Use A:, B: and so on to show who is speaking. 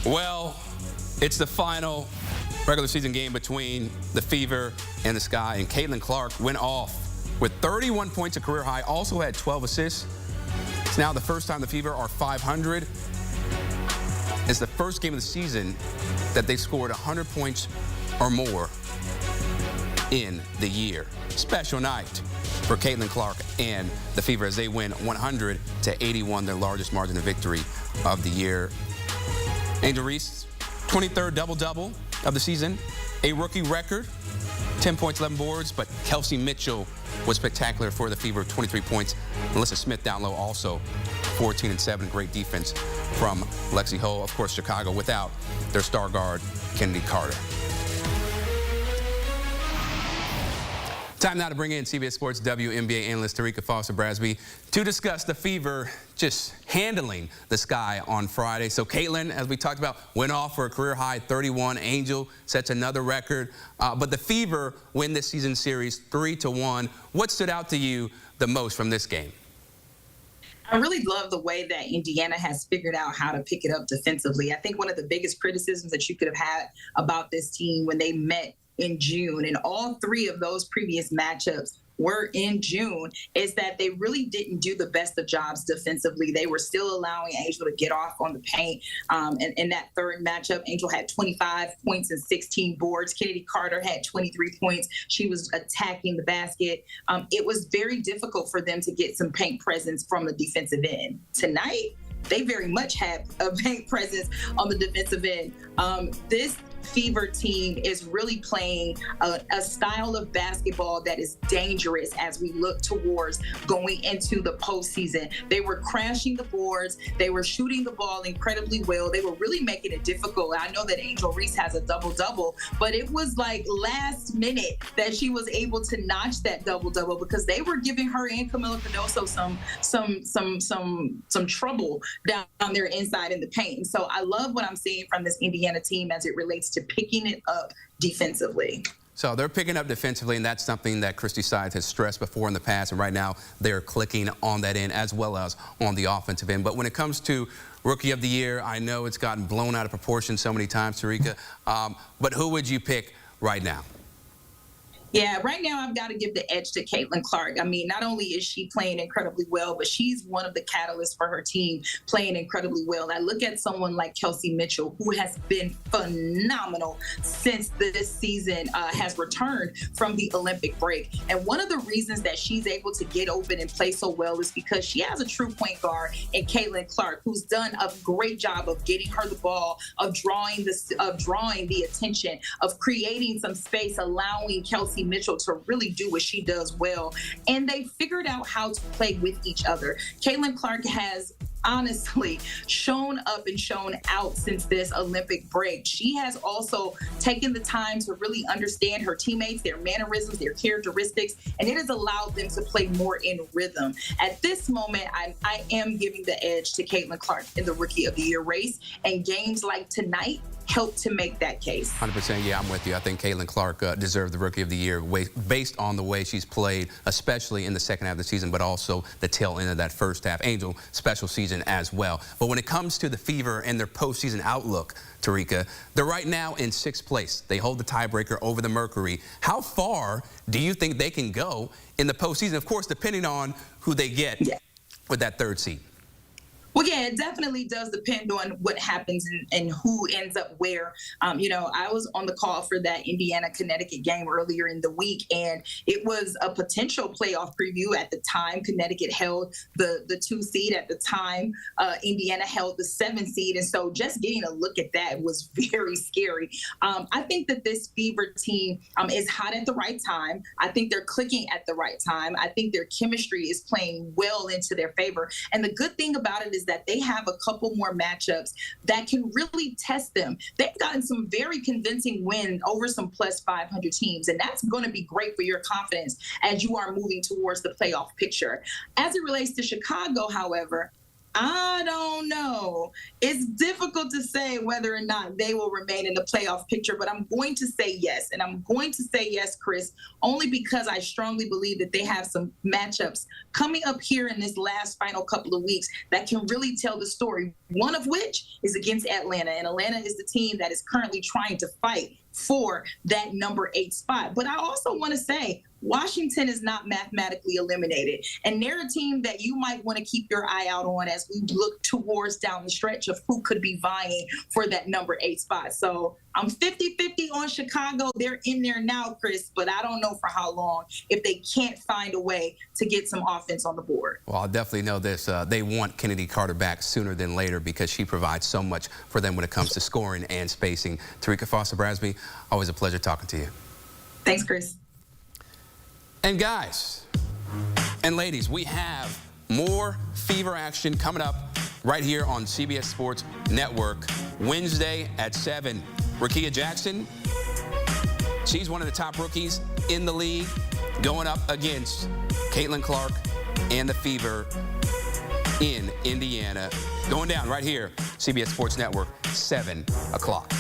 A: Well, it's the final regular season game between the Fever and the Sky, and Caitlin Clark went off with 31 points, a career high, also had 12 assists. It's now the first time the Fever are 500. It's the first game of the season that they scored 100 points or more in the year. Special night for Caitlin Clark and the Fever as they win 100-81, their largest margin of victory of the year. Angel Reese, 23rd double-double of the season, a rookie record, 10 points, 11 boards, but Kelsey Mitchell was spectacular for the Fever, 23 points. Melissa Smith down low also 14 and 7, great defense from Lexi Ho. Of course, Chicago without their star guard, Kennedy Carter. Time now to bring in CBS Sports WNBA analyst Tarika Foster-Brasby to discuss the Fever just handling the Sky on Friday. So Caitlin, as we talked about, went off for a career-high 31. Angel sets another record. But the Fever win this season series 3-1. What stood out to you the most from this game?
B: I really love the way that Indiana has figured out how to pick it up defensively. I think one of the biggest criticisms that you could have had about this team when they met in June, and all three of those previous matchups were in June, is that they really didn't do the best of jobs defensively. They were still allowing Angel to get off on the paint. And in that third matchup, Angel had 25 points and 16 boards. Kennedy Carter had 23 points. She was attacking the basket. It was very difficult for them to get some paint presence from the defensive end. Tonight, they very much have a paint presence on the defensive end. This Fever team is really playing a style of basketball that is dangerous as we look towards going into the postseason. They were crashing the boards. They were shooting the ball incredibly well. They were really making it difficult. I know that Angel Reese has a double-double, but it was like last minute that she was able to notch that double-double because they were giving her and Camila Canoso some trouble down there inside in the paint. And so I love what I'm seeing from this Indiana team as it relates to picking it up defensively.
A: So they're picking up defensively, and that's something that Christy Sides has stressed before in the past, and right now they're clicking on that end as well as on the offensive end. But when it comes to Rookie of the Year, I know it's gotten blown out of proportion so many times, Tarika, but who would you pick right now?
B: Yeah, right now I've got to give the edge to Caitlin Clark. I mean, not only is she playing incredibly well, but she's one of the catalysts for her team playing incredibly well. I look at someone like Kelsey Mitchell, who has been phenomenal since this season has returned from the Olympic break. And one of the reasons that she's able to get open and play so well is because she has a true point guard in Caitlin Clark, who's done a great job of getting her the ball, of drawing the attention, of creating some space, allowing Kelsey Mitchell to really do what she does well. And they figured out how to play with each other. Caitlin Clark has honestly shown up and shown out since this Olympic break. She has also taken the time to really understand her teammates, their mannerisms, their characteristics, and it has allowed them to play more in rhythm. At this moment, I am giving the edge to Caitlin Clark in the Rookie of the Year race, and games like tonight help to make that case.
A: 100%, yeah, I'm with you. I think Caitlin Clark deserved the Rookie of the Year based on the way she's played, especially in the second half of the season, but also the tail end of that first half. Angel, special season as well. But when it comes to the Fever and their postseason outlook, Tarika, they're right now in 6th place. They hold the tiebreaker over the Mercury. How far do you think they can go in the postseason? Of course, depending on who they get with that 3rd seed.
B: Well, yeah, it definitely does depend on what happens and who ends up where. You know, I was on the call for that Indiana-Connecticut game earlier in the week, and it was a potential playoff preview. At the time, Connecticut held the 2 seed. At the time, Indiana held the 7 seed. And so just getting a look at that was very scary. I think that this Fever team is hot at the right time. I think they're clicking at the right time. I think their chemistry is playing well into their favor. And the good thing about it is that they have a couple more matchups that can really test them. They've gotten some very convincing wins over some plus 500 teams, and that's going to be great for your confidence as you are moving towards the playoff picture. As it relates to Chicago, however, I don't know. It's difficult to say whether or not they will remain in the playoff picture, but I'm going to say yes. And I'm going to say yes, Chris, only because I strongly believe that they have some matchups coming up here in this last final couple of weeks that can really tell the story, one of which is against Atlanta. And Atlanta is the team that is currently trying to fight for that number 8 spot. But I also want to say Washington is not mathematically eliminated. And they're a team that you might want to keep your eye out on as we look towards down the stretch of who could be vying for that number 8 spot. So I'm 50-50 on Chicago. They're in there now, Chris, but I don't know for how long if they can't find a way to get some offense on the board.
A: Well, I'll definitely know this. They want Kennedy Carter back sooner than later because she provides so much for them when it comes to scoring and spacing. Terrika Foster-Brasby, always a pleasure talking to you.
B: Thanks, Chris.
A: And guys and ladies, we have more Fever action coming up right here on CBS Sports Network Wednesday at 7. Rickea Jackson, she's one of the top rookies in the league, going up against Caitlin Clark and the Fever in Indiana. Going down right here, CBS Sports Network, 7 o'clock.